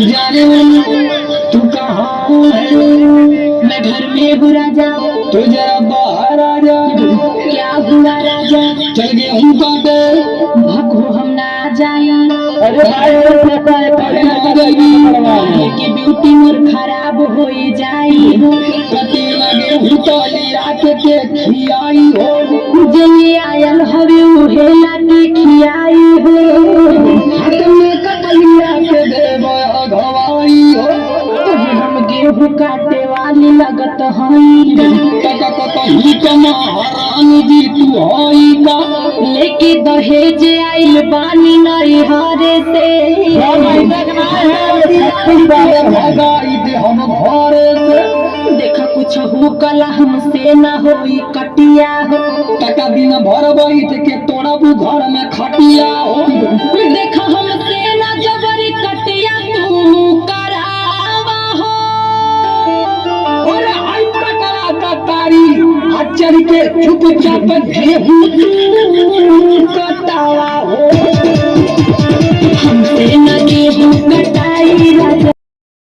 जाने तू कहाँ है? मैं घर में हूँ राजा। तो जरा बाहर आ जा। क्या हुआ राजा? चल गेहूं काटे। भागो हम ना जाए। अरे भाई कि ब्यूटी मोर खराब हो जाई। कटी लगे हुताली रात के खियाई हो। जली आयल हवे उहे लाके खियाई हो। हाथ में कटैया के देवा घवाई हो। हम गेहूं काटे वाली लगत हई। कहीं कमा हरानी जी तू हई का। लेके दहेज आइल बानी नैहरे से। भगाई दे हम घरे से। देखा कुछ हो कला हमसे न होई कटिया हो। टका दिन भर बैठ के तोड़ा बू घर में खटिया हो। देखा हमसे न जबरी कटिया तू करावा हो। अरे हाय टकरा का तारी चढ़ के चुपचाप गेहूं